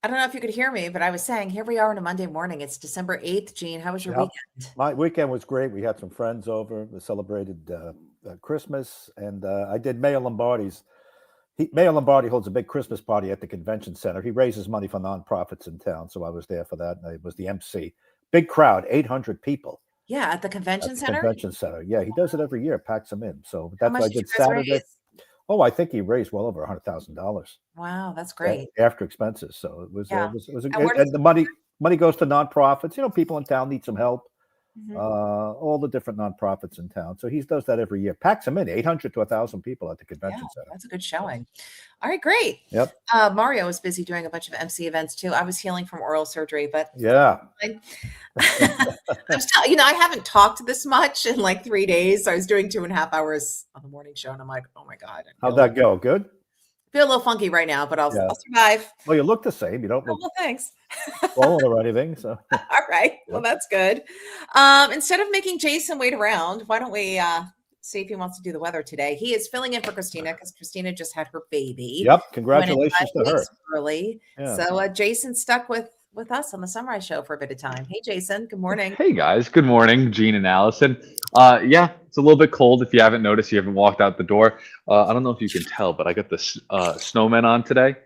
I don't know if you could hear me, but I was saying, here we are on a Monday morning. It's December 8th. Gene, how was your Yep. weekend? My weekend was great. We had some friends over. We celebrated Christmas, and I did Mayor Lombardi's. Mayor Lombardi holds a big Christmas party at the convention center. He raises money for nonprofits in town, so I was there for that. And I was the MC. Big crowd, 800 people Yeah, at the at convention the center. convention center. Yeah, he does it every year, packs them in. So How that's much what I did you did guys Saturday. raise? Oh, I think he raised well over $100,000 Wow, that's great. after expenses. So Yeah. it was And where does and the money goes to nonprofits. People in town need some help. Mhm. All the different nonprofits in town. So he does that every year. Packs them in 800 to 1,000 people at the Yeah, convention center. that's a good So, showing. All right, great. yep. Mario was busy doing a bunch of MC events too. I was healing from oral surgery, but Yeah. I, I haven't talked this much in like 3 days. I was doing 2.5 hours on the morning show, and I'm like, oh my God, How'd that go? Good? feel a little funky right now, but I'll Yeah. survive. Well, you look the same. You don't Oh, look well, thanks. swollen or anything. So, All right. Well, yep. that's good. Instead of making Jason wait around, why don't we see if he wants to do the weather today? He is filling in for Christina because Christina just had her baby. Yep. Went in Congratulations to 5 weeks her. early. Yeah. So Jason's stuck with us on the Sunrise Show for a bit of time. Hey, Jason. Good morning. Hey guys, good morning, Gene and Allison. Yeah, it's a little bit cold. If you haven't noticed, you haven't walked out the door. I don't know if you can tell, but I got the snowman on today.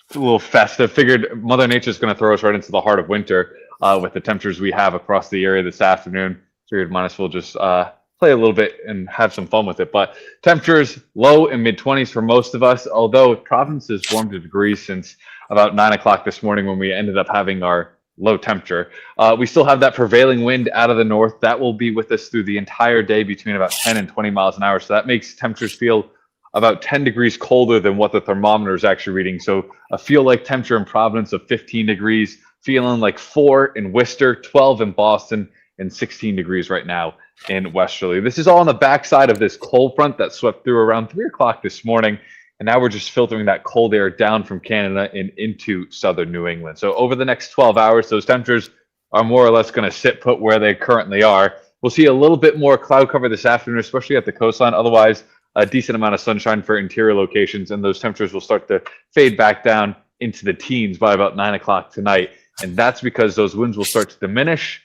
It's a little festive. Figured Mother Nature's going to throw us right into the heart of winter with the temperatures we have across the area this afternoon. Figured might as well just play a little bit and have some fun with it. But temperatures low and mid 20s for most of us, although Providence has warmed a degree since about 9 o'clock this morning when we ended up having our low temperature. We still have that prevailing wind out of the north. That will be with us through the entire day between about 10 and 20 miles an hour. So that makes temperatures feel about 10 degrees colder than what the thermometer is actually reading. So a feel like temperature in Providence of 15 degrees, feeling like 4 in Worcester, 12 in Boston, and 16 degrees right now in Westerly. This is all on the backside of this cold front that swept through around 3 o'clock this morning. And now we're just filtering that cold air down from Canada and into southern New England. So over the next 12 hours, those temperatures are more or less going to sit put where they currently are. We'll see a little bit more cloud cover this afternoon, especially at the coastline. Otherwise, a decent amount of sunshine for interior locations, and those temperatures will start to fade back down into the teens by about 9 o'clock tonight. And that's because those winds will start to diminish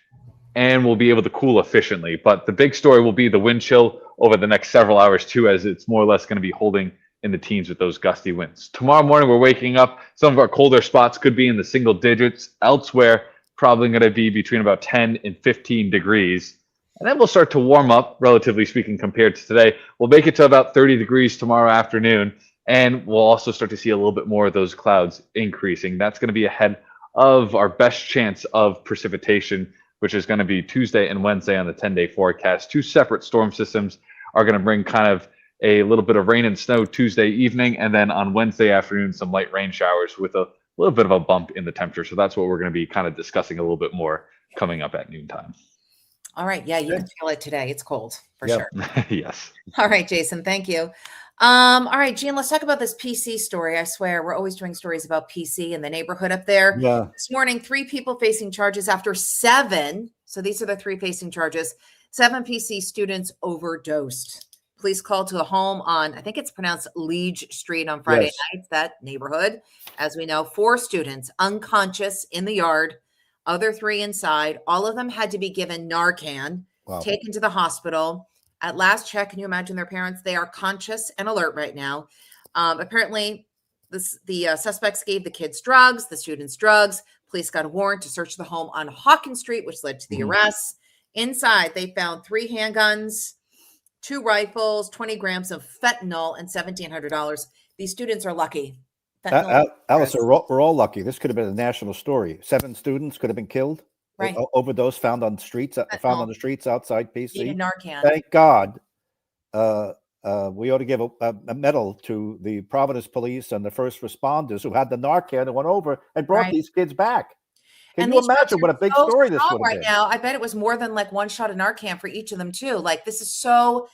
and we'll be able to cool efficiently. But the big story will be the wind chill over the next several hours too, as it's more or less going to be holding in the teens with those gusty winds. Tomorrow morning, we're waking up. Some of our colder spots could be in the single digits. Elsewhere, probably going to be between about 10 and 15 degrees. And then we'll start to warm up, relatively speaking, compared to today. We'll make it to about 30 degrees tomorrow afternoon. And we'll also start to see a little bit more of those clouds increasing. That's going to be ahead of our best chance of precipitation, which is going to be Tuesday and Wednesday on the 10-day forecast. Two separate storm systems are going to bring kind of a little bit of rain and snow Tuesday evening, and then on Wednesday afternoon, some light rain showers with a little bit of a bump in the temperature. So that's what we're going to be kind of discussing a little bit more coming up at noontime. All right. Yeah, you can feel it today. It's cold for Yep. sure. Yes. All right, Jason. Thank you. All right, Gene, let's talk about this PC story. I swear we're always doing stories about PC in the neighborhood up there. Yeah. This morning, 3 people facing charges after 7. So these are the 3 facing charges. 7 PC students overdosed. Police called to a home on, I think it's pronounced Liege Street on Friday night, that neighborhood. As we know, 4 students unconscious in the yard, other 3 inside. All of them had to be given Narcan, taken to the hospital. At last check, can you imagine their parents? They are conscious and alert right now. Apparently, the suspects gave the kids drugs, the students drugs. Police got a warrant to search the home on Hawkins Street, which led to the arrests. Inside, they found 3 handguns, 2 rifles, 20 grams of fentanyl, and $1,700. These students are lucky. Alison, we're all lucky. This could have been a national story. 7 students could have been killed. Right. Overdose found on the streets outside PC. Needed Narcan. Thank God. We ought to give a medal to the Providence police and the first responders who had the Narcan and went over and brought these kids back. Can you imagine what a big story this would have been? Now, I bet it was more than like 1 shot of Narcan for each of them too. Like, this is so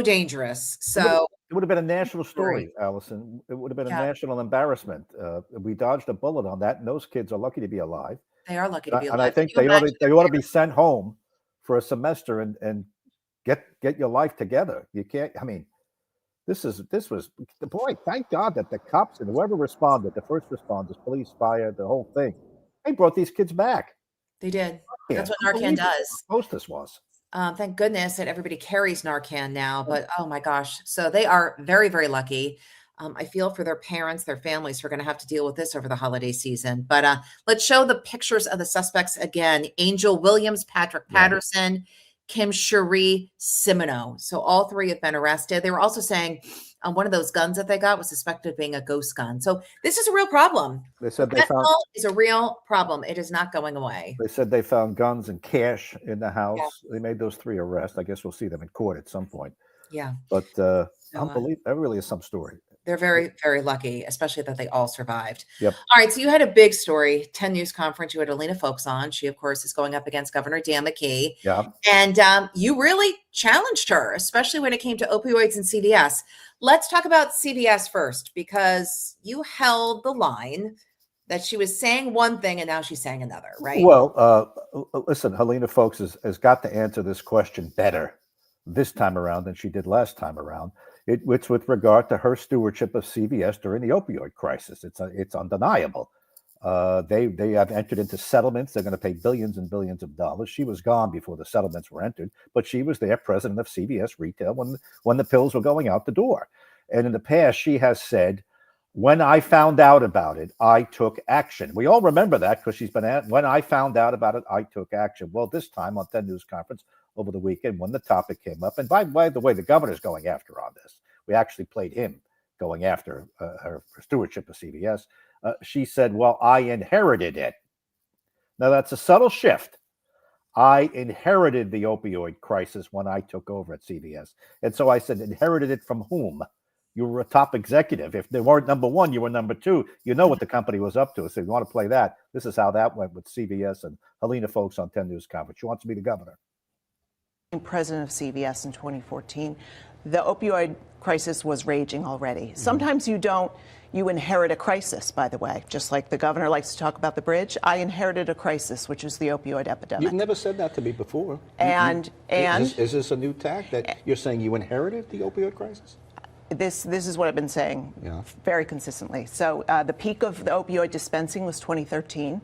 dangerous. So it would have been a national story, Allison. It would have been a national embarrassment. We dodged a bullet on that, and those kids are lucky to be alive. They are lucky to be alive. And I think they ought to be sent home for a semester and get your life together. You can't. I mean, This was the boy. Thank God that the cops and whoever responded, the first responders, police, fire, the whole thing, they brought these kids back. They did. Yeah, That's what Narcan does. how close this was. Thank goodness that everybody carries Narcan now, but oh my gosh. So they are very, very lucky. I feel for their parents, their families who are going to have to deal with this over the holiday season. But let's show the pictures of the suspects again. Angel Williams, Patrick Patterson, Kim Cherie Simino. So all three have been arrested. They were also saying one of those guns that they got was suspected of being a ghost gun. So this is a real problem. They said fentanyl is a real problem. It is not going away. They said they found guns and cash in the house. Yeah. They made those 3 arrests. I guess we'll see them in court at some point. Yeah. But unbelievable. That really is some story. They're very, very lucky, especially that they all survived. Yep. All right. So you had a big story, 10 News conference. You had Helena Foulkes on. She, of course, is going up against Governor Dan McKee. Yeah. And you really challenged her, especially when it came to opioids and CVS. Let's talk about CVS first, because you held the line that she was saying one thing and now she's saying another, right? Well, listen, Helena Foulkes has got to answer this question better this time around than she did last time around. It's with regard to her stewardship of CVS during the opioid crisis. It's undeniable. They have entered into settlements. They're going to pay billions and billions of dollars. She was gone before the settlements were entered, but she was there, president of CVS Retail, when the pills were going out the door. And in the past, she has said, when I found out about it, I took action. We all remember that because she's been at, when I found out about it, I took action. Well, this time on 10 News Conference over the weekend, when the topic came up, and by the way, the governor's going after her on this. We actually played him going after her stewardship of CVS. She said, well, I inherited it. Now, that's a subtle shift. I inherited the opioid crisis when I took over at CVS. And so I said, inherited it from whom? You were a top executive. If they weren't number one, you were number two. You know what the company was up to. So if you want to play that, this is how that went with CVS and Helena Foulkes on 10 News Conference. She wants to be the governor. President of CVS in 2014, the opioid crisis was raging already. Sometimes you inherit a crisis, by the way, just like the governor likes to talk about the bridge. I inherited a crisis, which is the opioid epidemic. You've never said that to me before. And is this a new tack that you're saying you inherited the opioid crisis? This is what I've been saying very consistently. So the peak of the opioid dispensing was 2013.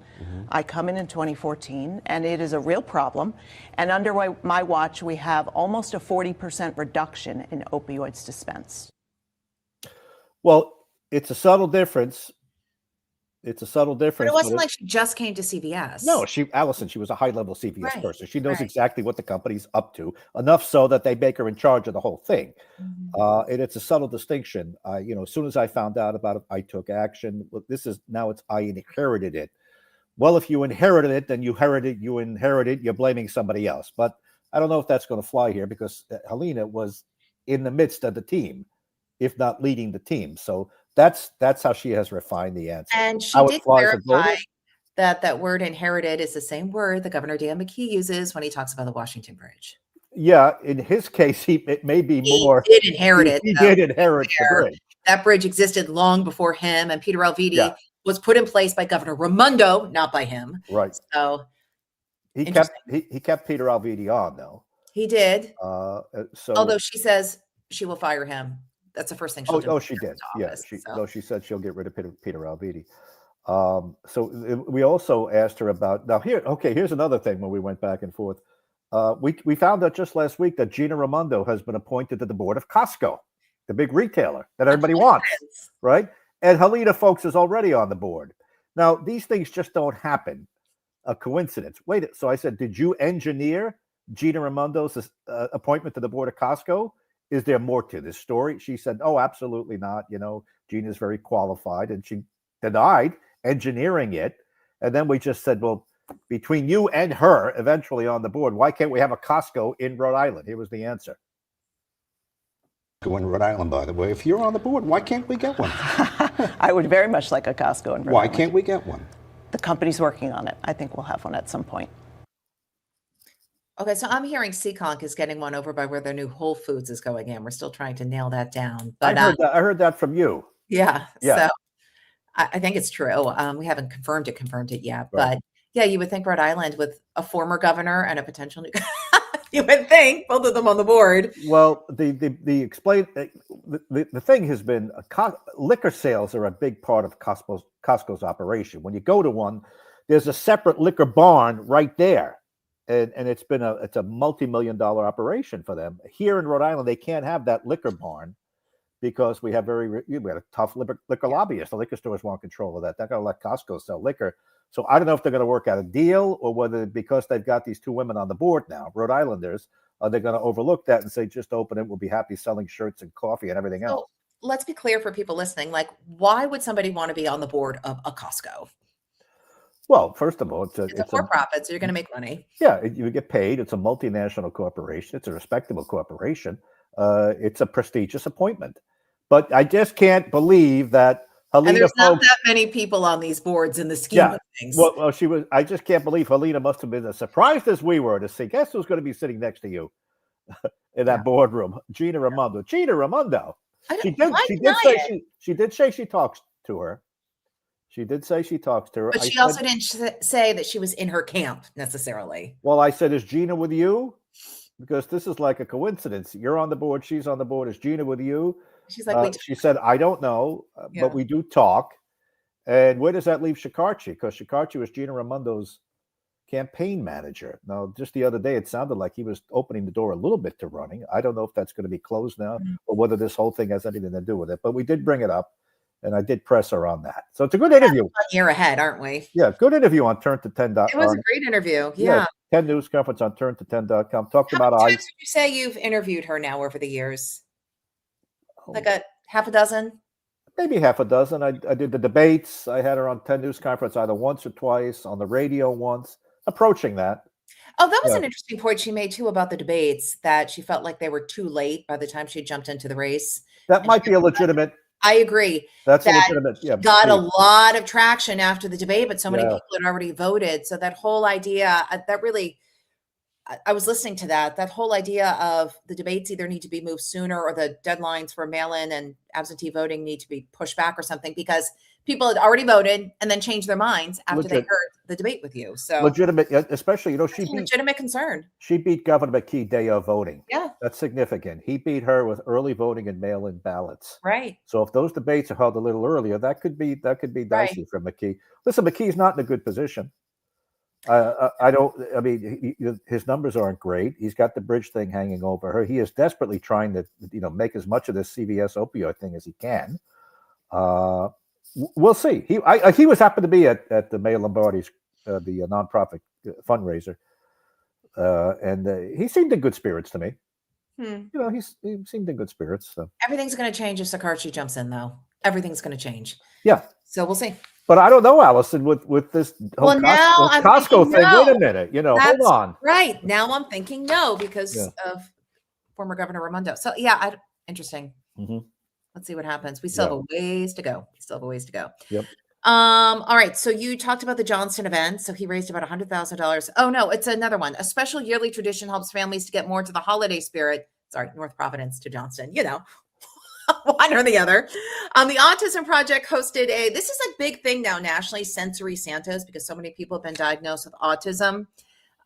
I come in 2014, and it is a real problem. And under my watch, we have almost a 40% reduction in opioids dispensed. Well, it's a subtle difference. It's a subtle difference. But it wasn't like she just came to CVS. No, Alison, she was a high-level CVS person. She knows exactly what the company's up to, enough so that they make her in charge of the whole thing. And it's a subtle distinction. As soon as I found out about it, I took action. I inherited it. Well, if you inherited it, then you inherited, you're blaming somebody else. But I don't know if that's going to fly here because Helena was in the midst of the team, if not leading the team. So that's how she has refined the answer. And she did clarify that word inherited is the same word that Governor Dan McKee uses when he talks about the Washington Bridge. Yeah, in his case, it may be more. He did inherit it. He did inherit the bridge. That bridge existed long before him, and Peter Alviti was put in place by Governor Raimondo, not by him. Right. So he kept Peter Alviti on, though. He did. So although she says she will fire him. That's the first thing she'll do. Oh, she did. Office, she said she'll get rid of Peter Alviti. So we also asked her about here's another thing when we went back and forth. We found out just last week that Gina Raimondo has been appointed to the board of Costco, the big retailer that everybody wants, right? And Helena Foulkes is already on the board. Now, these things just don't happen. A coincidence. So I said, did you engineer Gina Raimondo's appointment to the board of Costco? Is there more to this story? She said, oh, absolutely not. Gina's very qualified, and she denied engineering it. And then we just said, well, between you and her eventually on the board, why can't we have a Costco in Rhode Island? Here was the answer. In Rhode Island, by the way. If you're on the board, why can't we get one? I would very much like a Costco in Rhode Island. Why can't we get one? The company's working on it. I think we'll have one at some point. Okay, so I'm hearing Seekonk is getting one over by where their new Whole Foods is going in. We're still trying to nail that down. But I heard that from you. Yeah. So I think it's true. We haven't confirmed it yet. Right. But yeah, you would think Rhode Island with a former governor and a potential new You would think both of them on the board. Well, the thing has been liquor sales are a big part of Costco's operation. When you go to one, there's a separate liquor barn right there, and it's a multi-million-dollar operation for them. Here in Rhode Island, they can't have that liquor barn because we have a tough liquor lobbyist. The liquor stores want control of that. They're going to let Costco sell liquor. So I don't know if they're going to work out a deal or whether because they've got these two women on the board now, Rhode Islanders, are they going to overlook that and say, just open it, we'll be happy selling shirts and coffee and everything else. Let's be clear for people listening. Like, why would somebody want to be on the board of a Costco? Well, first of all, it's a for-profit, so you're going to make money. Yeah, you get paid. It's a multinational corporation. It's a respectable corporation. It's a prestigious appointment. But I just can't believe that Helena and there's Foulkes, not that many people on these boards in the scheme of things. Well, she was. I just can't believe Helena must have been as surprised as we were to see. Guess who's going to be sitting next to you in that boardroom? Gina Raimondo. Gina Raimondo. She did say she talks to her. She did say she talks to her. But she also didn't say that she was in her camp necessarily. Well, I said, is Gina with you? Because this is like a coincidence. You're on the board. She's on the board. Is Gina with you? She's like, she said, I don't know, but we do talk. And where does that leave Shikarchi? Because Shikarchi was Gina Raimondo's campaign manager. Now, just the other day, it sounded like he was opening the door a little bit to running. I don't know if that's going to be closed now or whether this whole thing has anything to do with it. But we did bring it up, and I did press her on that. So it's a good interview. 1 year ahead, aren't we? Yeah, good interview on Turn to 10. It was a great interview. Yeah. 10 News Conference on turn-to-10.com. Talked about How many times would you say you've interviewed her now over the years? Like a half a dozen? Maybe half a dozen. I did the debates. I had her on 10 News Conference either once or twice, on the radio once, approaching that. Oh, that was an interesting point she made too about the debates, that she felt like they were too late by the time she jumped into the race. That might be a legitimate. I agree. That's a legitimate. Yeah, got a lot of traction after the debate, but so many people had already voted. So that whole idea, that really, I was listening to that whole idea of the debates either need to be moved sooner or the deadlines for mail-in and absentee voting need to be pushed back or something, because people had already voted and then changed their minds after they heard the debate with you. So legitimate, especially, legitimate concern. She beat Governor McKee day of voting. Yeah. That's significant. He beat her with early voting and mail-in ballots. Right. So if those debates are held a little earlier, that could be dicey for McKee. Listen, McKee's not in a good position. His numbers aren't great. He's got the bridge thing hanging over her. He is desperately trying to, make as much of this CVS opioid thing as he can. We'll see. He was happened to be at the Mayor Lombardi's, the nonprofit fundraiser, and he seemed in good spirits to me. He seemed in good spirits. So. Everything's going to change if Shikarchi jumps in, though. Everything's going to change. Yeah. So we'll see. But I don't know, Allison, with this whole Costco thing. No. Wait a minute, hold on. Right. Now I'm thinking no because of former Governor Raimondo. So interesting. Mm-hmm. Let's see what happens. We still have a ways to go. Yep. All right. So you talked about the Johnston event. So he raised about $100,000. Oh no, it's another one. A special yearly tradition helps families to get more into the holiday spirit. Sorry, North Providence to Johnston, one or the other. The Autism Project hosted this is a big thing now nationally, sensory Santas, because so many people have been diagnosed with autism.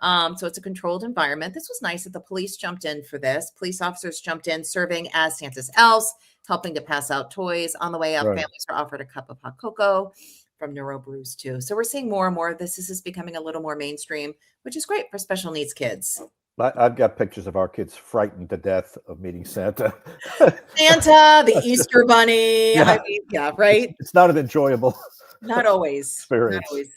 So it's a controlled environment. This was nice that the police jumped in for this. Police officers jumped in serving as Santa's elves, helping to pass out toys. On the way up, families were offered a cup of hot cocoa from Neuro Brews too. So we're seeing more and more of this. This is becoming a little more mainstream, which is great for special needs kids. I've got pictures of our kids frightened to death of meeting Santa. Santa, the Easter Bunny. Right? It's not an enjoyable. Not always. Experience. Not always.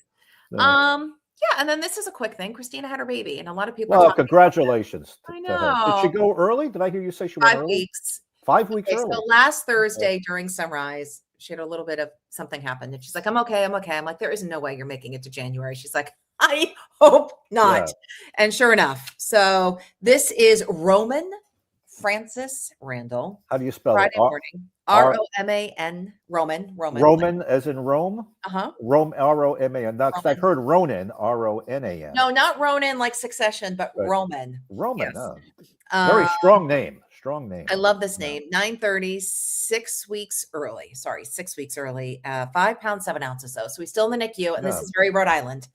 No. And then this is a quick thing. Christina had her baby, and a lot of people. Well, congratulations. I know. Did she go early? Did I hear you say she went 5 early? weeks. 5 weeks early. So last Thursday during sunrise, she had a little bit of something happened, and she's like, "I'm okay. I'm okay." I'm like, "There is no way you're making it to January." She's like, "I hope not." Yeah. And sure enough, so this is Roman Francis Randall. How do you spell Friday it? morning. R-O-M-A-N. Roman. Roman as in Rome? Uh-huh. Rome, R-O-M-A-N. I've heard Ronan, R-O-N-A-N. No, not Ronan like Succession, but Roman. Roman. Yes. Very strong name. Strong name. I love this name. 9:30, 6 weeks early. Sorry, 6 weeks early. 5 pounds, 7 ounces though. So he's still in the NICU, and this is very Rhode Island.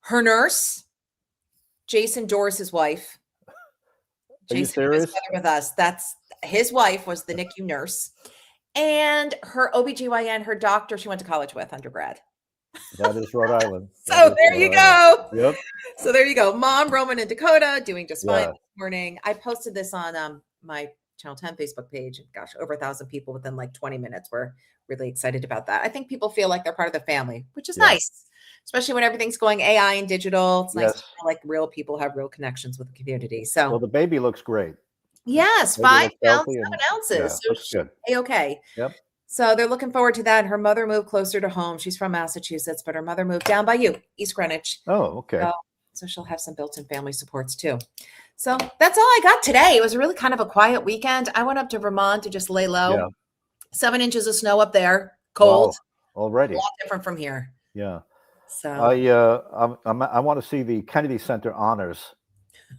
Her nurse, Jason Doris's wife, you Jason was serious? with us. That's his wife was the NICU nurse, and her OBGYN, her doctor, she went to college with undergrad. That is Rhode Island. So there you go. Yep. So there you go. Mom, Roman, and Dakota doing just fine Yeah. this morning. I posted this on my Channel 10 Facebook page. Gosh, over 1,000 people within like 20 minutes were really excited about that. I think people feel like they're part of the family, which is nice, especially when everything's going AI and digital. It's nice to feel like real people have real connections with the community. So, Well, the baby looks great. yes, Baby 5 looks pounds, healthy 7 and ounces. So looks good. okay. Yep. So they're looking forward to that. Her mother moved closer to home. She's from Massachusetts, but her mother moved down by you, East Greenwich. Oh, okay. So she'll have some built-in family supports too. So that's all I got today. It was really kind of a quiet weekend. I went up to Vermont to just lay low. Yeah. 7 inches of snow up there, cold. Wow. Already. A lot different from here. Yeah. So I want to see the Kennedy Center honors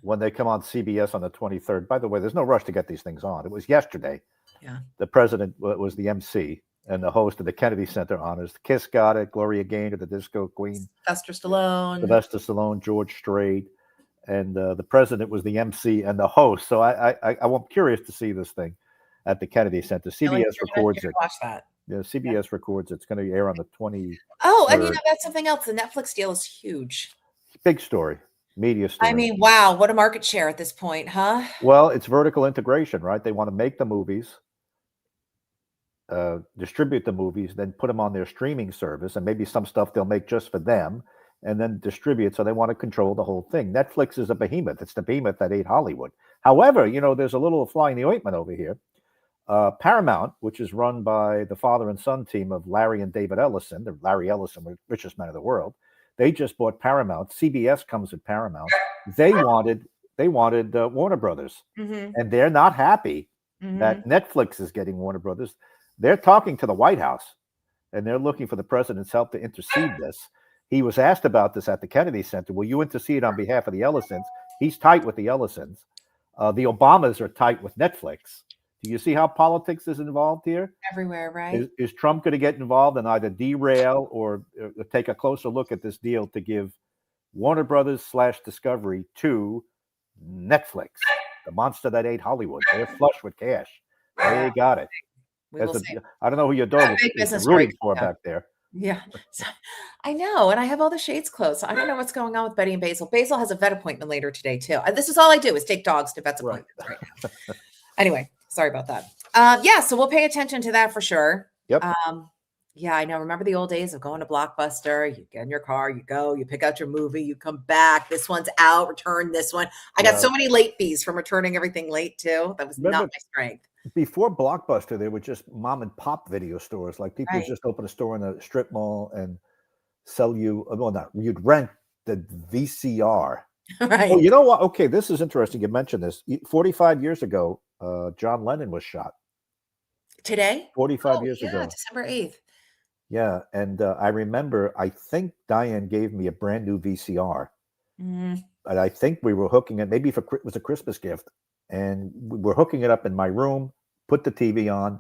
when they come on CBS on the 23rd. By the way, there's no rush to get these things on. It was yesterday. Yeah. The president was the MC and the host of the Kennedy Center honors. Kiss got it. Gloria Gaynor, the Disco Queen. Sylvester Stallone, George Strait, and the president was the MC and the host. So I'm curious to see this thing at the Kennedy Center. CBS records it. Watch that. Yeah, CBS records it. It's going to air on the 20th. Oh, and that's something else. The Netflix deal is huge. Big story. Media story. I mean, wow, what a market share at this point, huh? Well, it's vertical integration, right? They want to make the movies, distribute the movies, then put them on their streaming service, and maybe some stuff they'll make just for them, and then distribute. So they want to control the whole thing. Netflix is a behemoth. It's the behemoth that ate Hollywood. However, there's a little fly in the ointment over here. Paramount, which is run by the father and son team of Larry and David Ellison, the Larry Ellison, the richest man in the world. They just bought Paramount. CBS comes with Paramount. They wanted Warner Brothers, and they're not happy that Netflix is getting Warner Brothers. They're talking to the White House, and they're looking for the president's help to intercede this. He was asked about this at the Kennedy Center. Will you intercede on behalf of the Ellisons? He's tight with the Ellisons. The Obamas are tight with Netflix. Do you see how politics is involved here? Everywhere, right? Is Trump going to get involved and either derail or take a closer look at this deal to give Warner Brothers / Discovery to Netflix, the monster that ate Hollywood? They're flush with cash. They got it. I don't know who your dog is rooting for back there. Yeah, so, I know. And I have all the shades closed. So I don't know what's going on with Betty and Basil. Basil has a vet appointment later today, too. This is all I do is take dogs to vet's appointments right now. Anyway, sorry about that. So we'll pay attention to that for sure. Yep. Yeah, I know. Remember the old days of going to Blockbuster? You get in your car, you go, you pick out your movie, you come back. This one's out, return this one. I got so many late fees from returning everything late, too. That was not my strength. Before Blockbuster, they were just mom and pop video stores. Like people just open a store in a strip mall and sell you, you'd rent the VCR. Right. Oh, you know what? Okay, this is interesting. You mentioned this. 45 years ago, John Lennon was shot. Today? 45 years ago. December 8th. Yeah, and I remember, I think Diane gave me a brand new VCR. And I think we were hooking it, maybe it was a Christmas gift. And we were hooking it up in my room, put the TV on,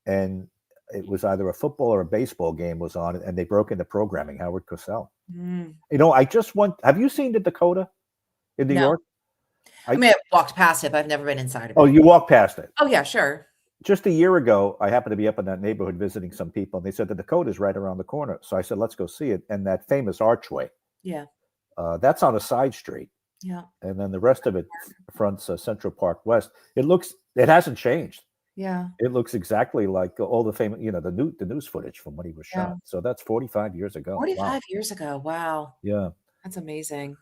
and it was either a football or a baseball game was on, and they broke into programming, Howard Cosell. I just have you seen the Dakota in New York? I may have walked past it, but I've never been inside of it. Oh, you walked past it? Oh, yeah, sure. Just a year ago, I happened to be up in that neighborhood visiting some people, and they said the Dakota's right around the corner. So I said, let's go see it. And that famous archway. Yeah. That's on a side street. Yeah. And then the rest of it fronts Central Park West. It hasn't changed. Yeah. It looks exactly like all the famous, the news footage from when he was shot. So that's 45 years ago. 45 years ago. Wow. Yeah. That's amazing.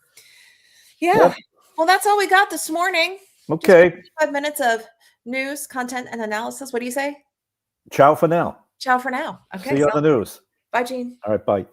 Yeah. Well, that's all we got this morning. Okay. 5 minutes of news, content, and analysis. What do you say? Ciao for now. Ciao for now. Okay. See you on the news. Bye, Gene. All right. Bye.